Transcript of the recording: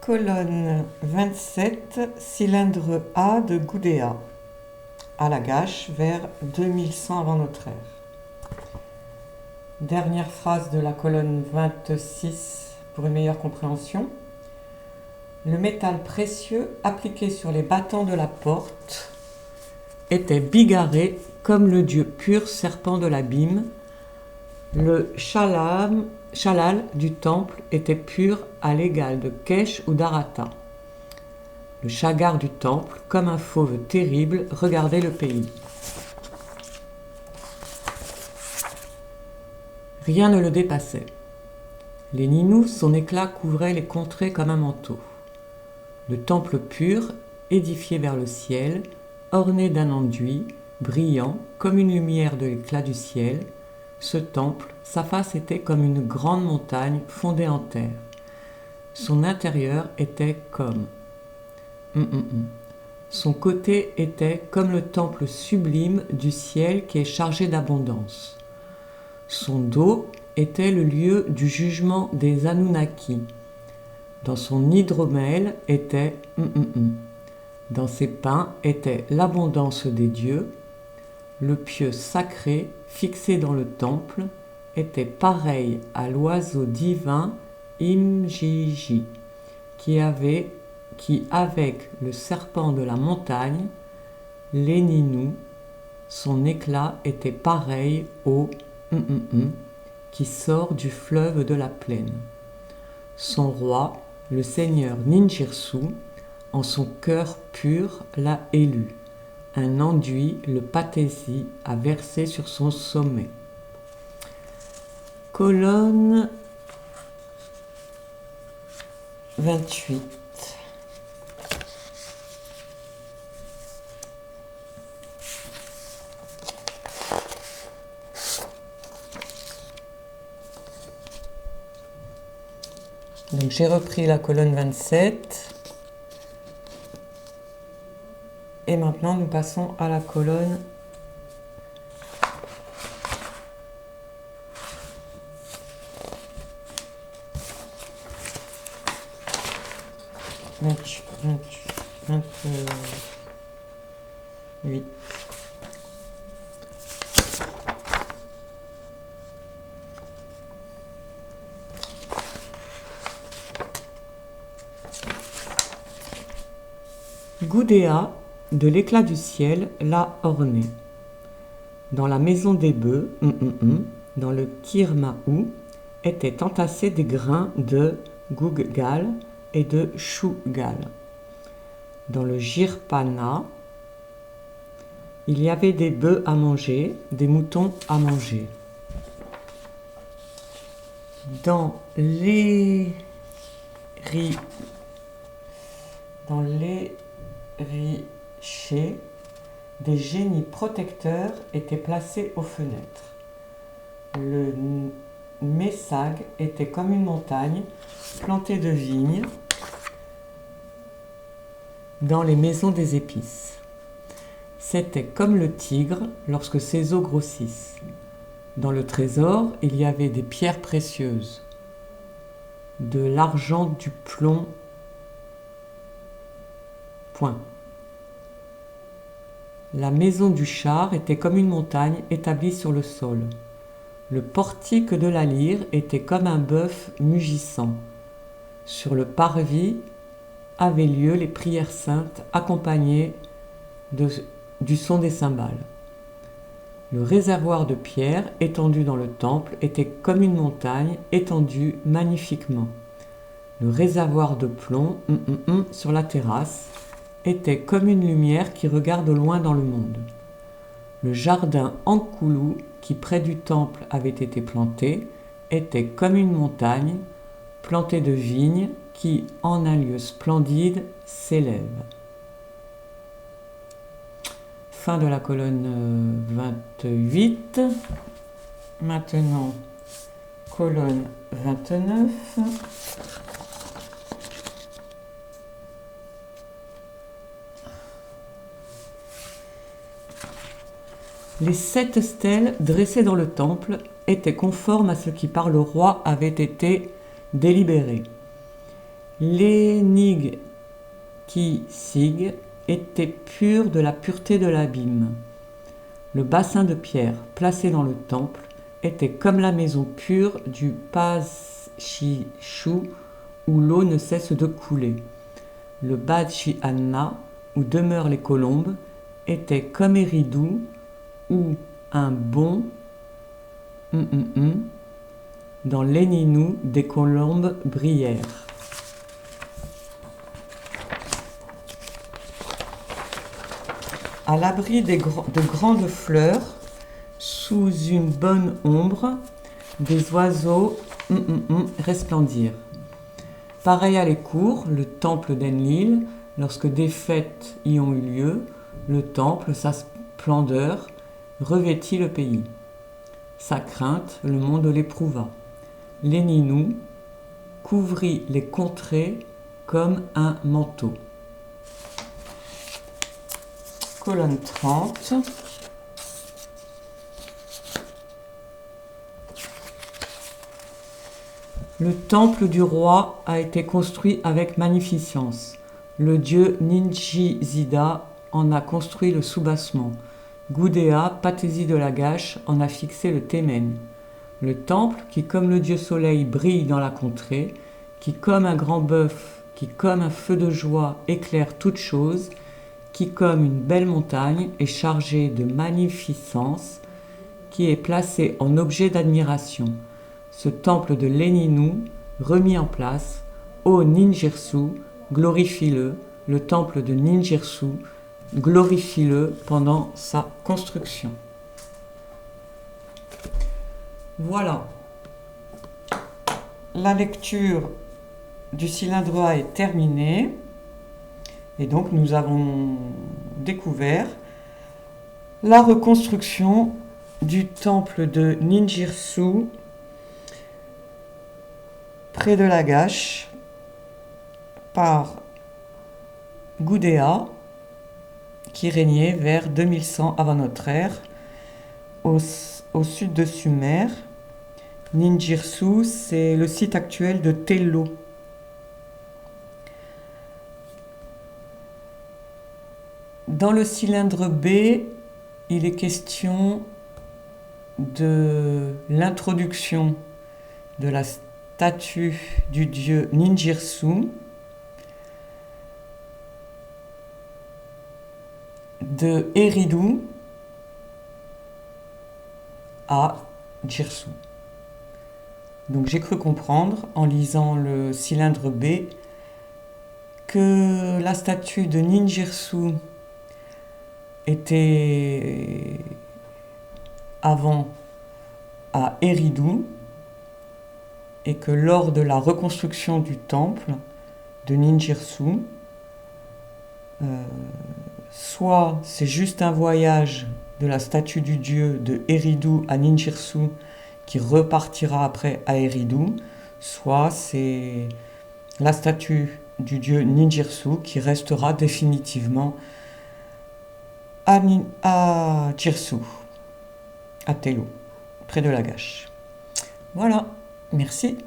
Colonne 27, cylindre A de Gudea, à Lagash, vers 2100 avant notre ère. Dernière phrase de la colonne 26 pour une meilleure compréhension. Le métal précieux appliqué sur les battants de la porte était bigarré comme le dieu pur serpent de l'abîme. Le Shalal du temple était pur à l'égal de Kesh ou d'Arata. Le Chagar du temple, comme un fauve terrible, regardait le pays. Rien ne le dépassait. Les Ninous, son éclat couvrait les contrées comme un manteau. Le temple pur, édifié vers le ciel, orné d'un enduit, brillant comme une lumière de l'éclat du ciel, ce temple, sa face était comme une grande montagne fondée en terre. Son intérieur était comme... Son côté était comme le temple sublime du ciel qui est chargé d'abondance. Son dos était le lieu du jugement des Anunnaki. Dans son hydromel était... Dans ses pins était l'abondance des dieux. Le pieu sacré, fixé dans le temple, était pareil à l'oiseau divin Imjiji, qui avec le serpent de la montagne, les Ninous, son éclat était pareil au qui sort du fleuve de la plaine. Son roi, le seigneur Ninjirsu, en son cœur pur, l'a élu. Un enduit, le Patési, a versé sur son sommet. Colonne 28. Donc j'ai repris la colonne 27. Et maintenant, nous passons à la colonne 28. Gudea, de l'éclat du ciel, l'a orné. Dans la maison des bœufs, dans le Kirmaou, étaient entassés des grains de Guggal et de Shugal. Dans le Jirpana, il y avait des bœufs à manger, des moutons à manger. Dans les richets, des génies protecteurs étaient placés aux fenêtres. Le Messag était comme une montagne plantée de vignes dans les maisons des épices. C'était comme le tigre lorsque ses os grossissent. Dans le trésor, il y avait des pierres précieuses, de l'argent, du plomb. Point. La maison du char était comme une montagne établie sur le sol. Le portique de la lyre était comme un bœuf mugissant. Sur le parvis avaient lieu les prières saintes accompagnées du son des cymbales. Le réservoir de pierre étendu dans le temple était comme une montagne étendue magnifiquement. Le réservoir de plomb sur la terrasse était comme une lumière qui regarde au loin dans le monde. Le jardin Ankoulou, qui près du temple avait été planté, était comme une montagne plantée de vignes qui, en un lieu splendide, s'élève. Fin de la colonne 28. Maintenant, colonne 29. Les 7 stèles dressées dans le temple étaient conformes à ce qui par le roi avait été délibéré. L'énigme qui sig était pur de la pureté de l'abîme. Le bassin de pierre placé dans le temple était comme la maison pure du Pashishu où l'eau ne cesse de couler. Le Badshi Anna, où demeurent les colombes, était comme Eridu, où un bon dans l'Eninu des colombes brillèrent. À l'abri de grandes fleurs, sous une bonne ombre, des oiseaux resplendirent. Pareil à l'écour, le temple d'Enlil, lorsque des fêtes y ont eu lieu, le temple, sa splendeur, revêtit le pays. Sa crainte, le monde l'éprouva. L'Eninu couvrit les contrées comme un manteau. Colonne 30. Le temple du roi a été construit avec magnificence. Le dieu Ninjizida en a construit le soubassement. Gudea, Pathésie de Lagash, en a fixé le témen. Le temple, qui comme le dieu soleil brille dans la contrée, qui comme un grand bœuf, qui comme un feu de joie éclaire toute chose, qui comme une belle montagne est chargé de magnificence, qui est placé en objet d'admiration. Ce temple de l'Eninu, remis en place, ô Ninjirsu, glorifie-le, le temple de Ninjirsu, glorifie-le pendant sa construction. Voilà. La lecture du cylindre A est terminée. Et donc nous avons découvert la reconstruction du temple de Ninjirsu près de Lagash par Gudea qui régnait vers 2100 avant notre ère au sud de Sumer. Ninjirsu, c'est le site actuel de Tello. Dans le cylindre B, il est question de l'introduction de la statue du dieu Ninjirsu, de Eridu à Jirsu. Donc j'ai cru comprendre, en lisant le cylindre B, que la statue de Ninjirsu était avant à Eridu et que lors de la reconstruction du temple de Ninjirsu, soit c'est juste un voyage de la statue du dieu de Eridu à Ninjirsu qui repartira après à Eridu, soit c'est la statue du dieu Ninjirsu qui restera définitivement à Jirsu, à Tello, près de Lagash. Voilà, merci.